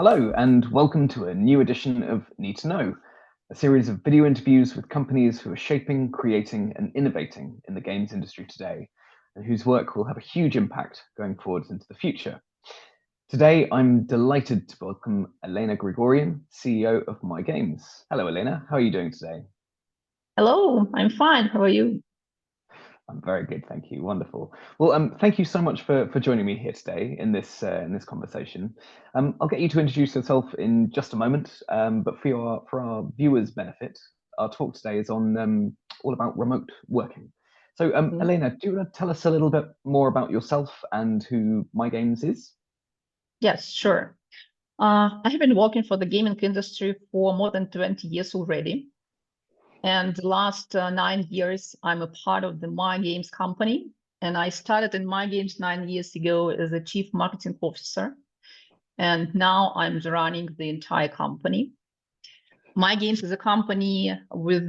Hello, and welcome to a new edition of Need to Know, a series of video interviews with companies who are shaping, creating, and innovating in the games industry today, and whose work will have a huge impact going forwards into the future. Today, I'm delighted to welcome Elena Grigorian, CEO of MY.GAMES. Hello, Elena. How are you doing today? Hello, I'm fine. How are you? I'm very good, thank you. Wonderful. Well, thank you so much for joining me here today in this conversation. I'll get you to introduce yourself in just a moment, but for our viewers' benefit, our talk today is on all about remote working. So, Elena, do you want to tell us a little bit more about yourself and who MY.GAMES is? Yes, sure. I have been working for the gaming industry for more than 20 years already. And the last 9 years, I'm a part of the MY.GAMES company. And I started in MY.GAMES 9 years ago as a chief marketing officer. And now I'm running the entire company. MY.GAMES is a company with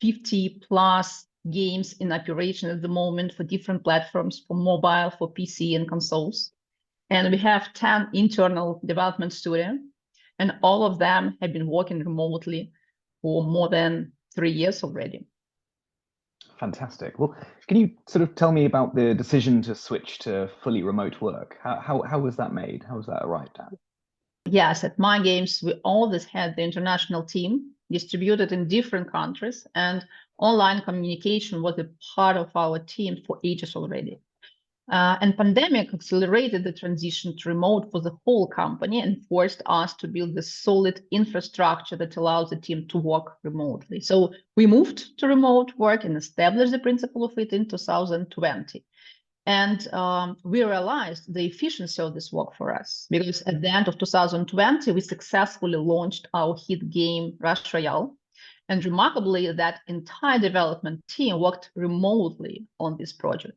50 plus games in operation at the moment for different platforms, for mobile, for PC and consoles. And we have 10 internal development studios, and all of them have been working remotely for more than 3 years already. Fantastic. Well, can you sort of tell me about the decision to switch to fully remote work? How was that made? How was that arrived at? Yes, at MY.GAMES, we always had the international team distributed in different countries, and online communication was a part of our team for ages already. And pandemic accelerated the transition to remote for the whole company and forced us to build a solid infrastructure that allows the team to work remotely. So we moved to remote work and established the principle of it in 2020. And we realized the efficiency of this work for us, because at the end of 2020, we successfully launched our hit game, Rush Royale. And remarkably, that entire development team worked remotely on this project.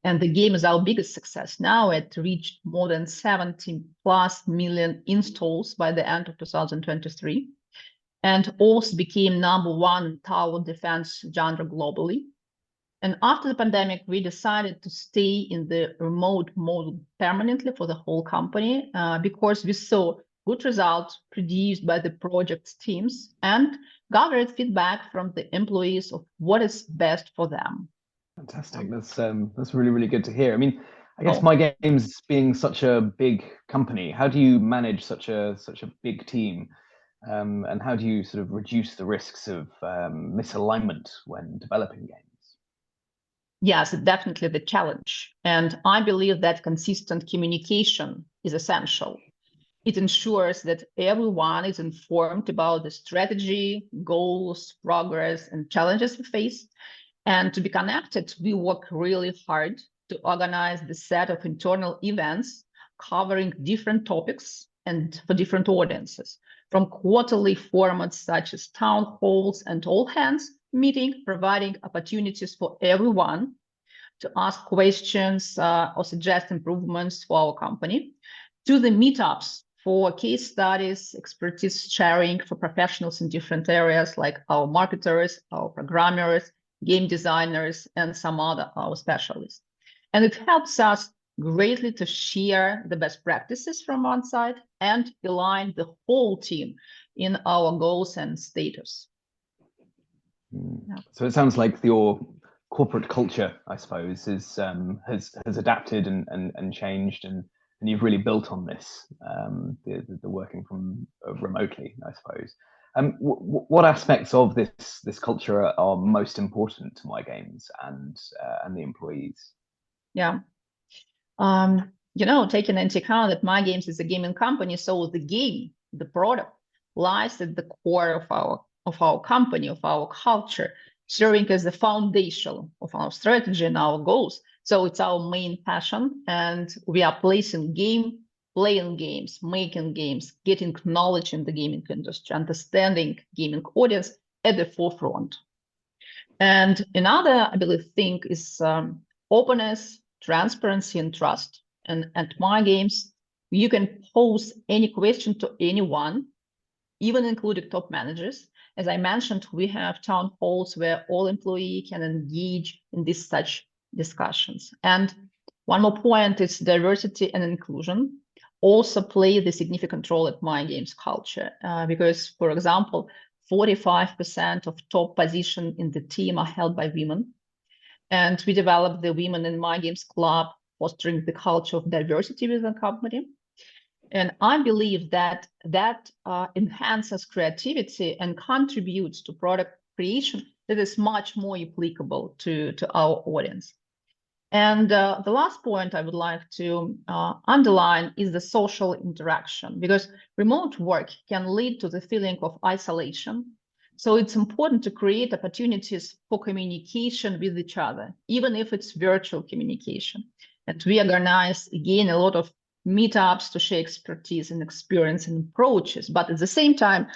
And the game is our biggest success. Now it reached more than 70 plus million installs by the end of 2023, and also became #1 tower defense genre globally. And after the pandemic, we decided to stay in the remote mode permanently for the whole company because we saw good results produced by the project's teams and gathered feedback from the employees of what is best for them. Fantastic. That's really, really good to hear. I mean, I guess MY.GAMES being such a big company, how do you manage such a big team? And how do you sort of reduce the risks of misalignment when developing games? Yes, definitely the challenge. And I believe that consistent communication is essential. It ensures that everyone is informed about the strategy, goals, progress, and challenges we face. And to be connected, we work really hard to organize the set of internal events covering different topics and for different audiences, from quarterly formats such as town halls and all hands meeting, providing opportunities for everyone to ask questions or suggest improvements for our company, to the meetups for case studies, expertise sharing for professionals in different areas like our marketers, our programmers, game designers, and some other our specialists. And it helps us greatly to share the best practices from one side and align the whole team in our goals and status. Yeah. So it sounds like your corporate culture, I suppose, is has adapted and changed, and you've really built on this, the working from remotely, I suppose. What aspects of this culture are most important to MY.GAMES and the employees? Yeah, taking into account that MY.GAMES is a gaming company, so the game, the product, lies at the core of our company, of our culture, serving as the foundation of our strategy and our goals. So it's our main passion, and we are playing games, making games, getting knowledge in the gaming industry, understanding gaming audience at the forefront. And another, I believe, thing is openness, transparency, and trust. And at MY.GAMES, you can pose any question to anyone, even including top managers. As I mentioned, we have town halls where all employees can engage in such discussions. And one more point is diversity and inclusion. also play the significant role at MY.GAMES culture because, for example, 45% of top positions in the team are held by women. And we developed the Women in MY.GAMES Club, fostering the culture of diversity within the company. And I believe that enhances creativity and contributes to product creation that is much more applicable to our audience. And the last point I would like to underline is the social interaction, because remote work can lead to the feeling of isolation. So it's important to create opportunities for communication with each other, even if it's virtual communication. And we organize, again, a lot of meetups to share expertise and experience and approaches. But at the same time,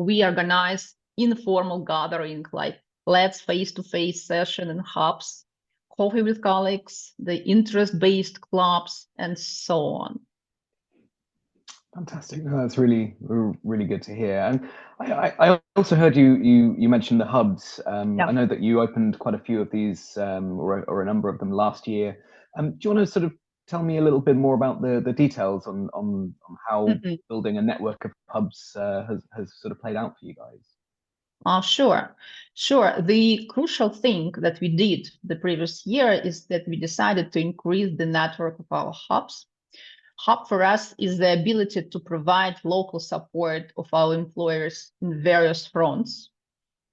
we organize informal gathering, like let's face-to-face session in hubs, coffee with colleagues, the interest-based clubs, and so on. Fantastic. No, that's really good to hear. And I also heard you mentioned the hubs. Yeah. I know that you opened quite a few of these, or a number of them last year. Do you want to sort of tell me a little bit more about the details on how building a network of hubs has sort of played out for you guys? Sure. The crucial thing that we did the previous year is that we decided to increase the network of our hubs. Hub for us is the ability to provide local support of our employers in various fronts.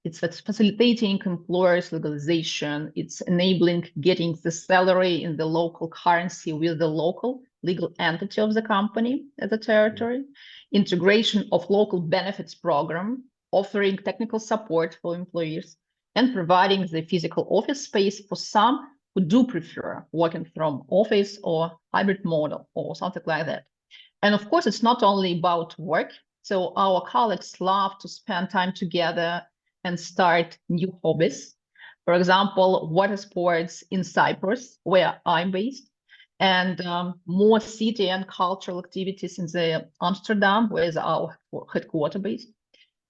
It's facilitating employers' legalization. It's enabling getting the salary in the local currency with the local legal entity of the company as a territory, integration of local benefits program, offering technical support for employees, and providing the physical office space for some who do prefer working from office or hybrid model or something like that. And of course, it's not only about work. So our colleagues love to spend time together and start new hobbies. For example, water sports in Cyprus, where I'm based, and more city and cultural activities in the Amsterdam, where is our headquarters based.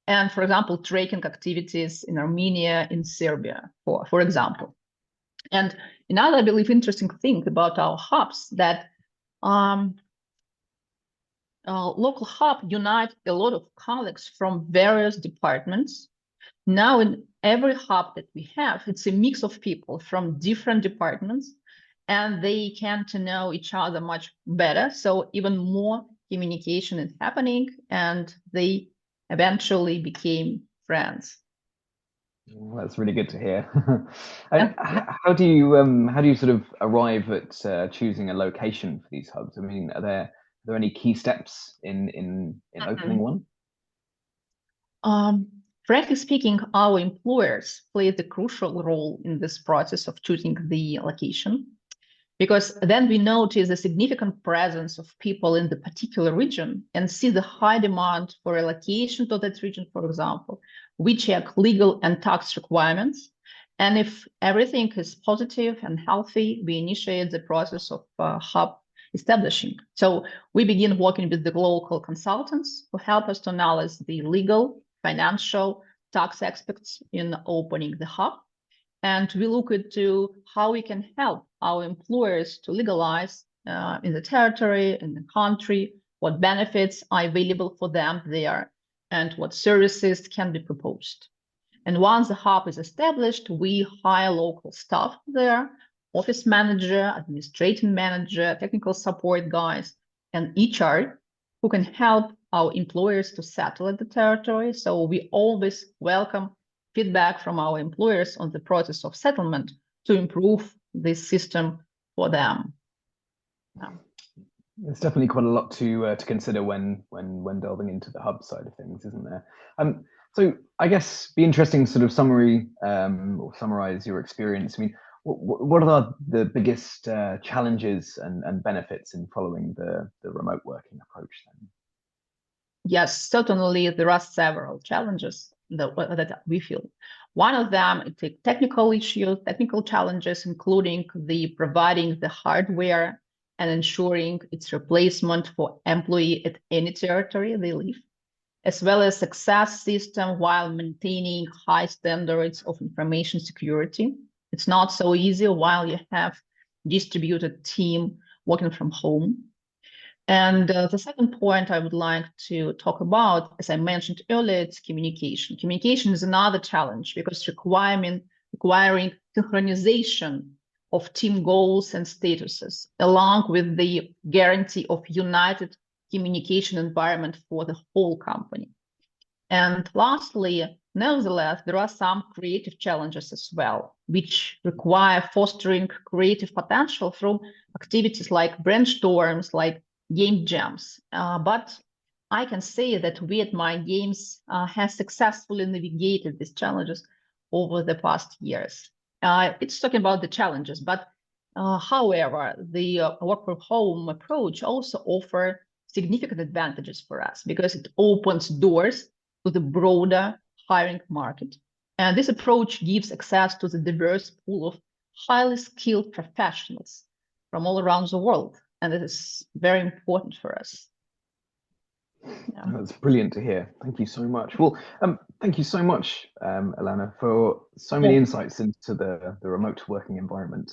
And for example, trekking activities in Armenia, in Serbia, for example. And another, I believe, interesting thing about our hubs that local hub unite a lot of colleagues from various departments. Now in every hub that we have, it's a mix of people from different departments, and they can to know each other much better. So even more communication is happening, and they eventually became friends. Well, that's really good to hear. And how do you sort of arrive at choosing a location for these hubs? I mean, are there any key steps in opening one? Frankly speaking, our employers play the crucial role in this process of choosing the location, because then we notice a significant presence of people in the particular region and see the high demand for a location to that region, for example. We check legal and tax requirements. And if everything is positive and healthy, we initiate the process of hub establishing. So we begin working with the local consultants who help us to analyze the legal, financial, tax aspects in opening the hub. And we look into how we can help our employers to legalize in the territory, in the country, what benefits are available for them there, and what services can be proposed. And once the hub is established, we hire local staff there, office manager, administrative manager, technical support guys, and HR, who can help our employers to settle at the territory. So we always welcome feedback from our employers on the process of settlement to improve this system for them. There's definitely quite a lot to consider when delving into the hub side of things, isn't there? So I guess be interesting sort of summary or summarize your experience. I mean, what are the biggest challenges and benefits in following the remote working approach then? Yes, certainly there are several challenges that we feel. One of them is the technical issues, technical challenges, including the providing the hardware and ensuring its replacement for employee at any territory they live, as well as success system while maintaining high standards of information security. It's not so easy while you have distributed team working from home. And the second point I would like to talk about, as I mentioned earlier, it's communication. Communication is another challenge because requiring synchronization of team goals and statuses, along with the guarantee of united communication environment for the whole company. And lastly, nevertheless, there are some creative challenges as well, which require fostering creative potential through activities like brainstorms, like game jams. But I can say that we at My.GAMES has successfully navigated these challenges over the past years. It's talking about the challenges, but however, the work from home approach also offers significant advantages for us because it opens doors to the broader hiring market. And this approach gives access to the diverse pool of highly skilled professionals from all around the world. And it is very important for us. Yeah. That's brilliant to hear. Thank you so much. Well, thank you so much, Elena, for so many insights into the remote working environment.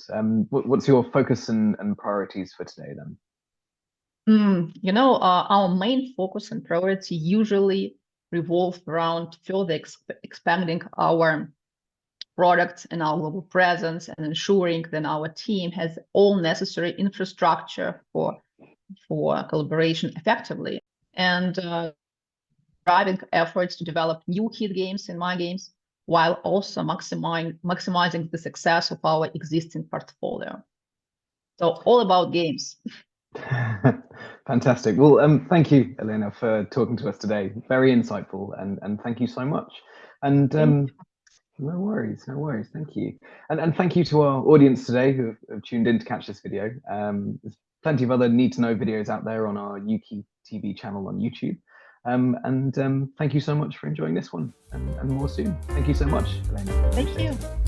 What's your focus and priorities for today then? Our main focus and priority usually revolve around further expanding our products and our global presence and ensuring that our team has all necessary infrastructure for collaboration effectively, and driving efforts to develop new hit games in My.GAMES while also maximizing the success of our existing portfolio. So all about games. Fantastic. Well, thank you, Elena, for talking to us today. Very insightful, and thank you so much. And no worries. Thank you. And thank you to our audience today who have tuned in to catch this video. There's plenty of other need-to-know videos out there on our Ukie TV channel on YouTube. And thank you so much for enjoying this one, and more soon. Thank you so much, Elena. Thank you.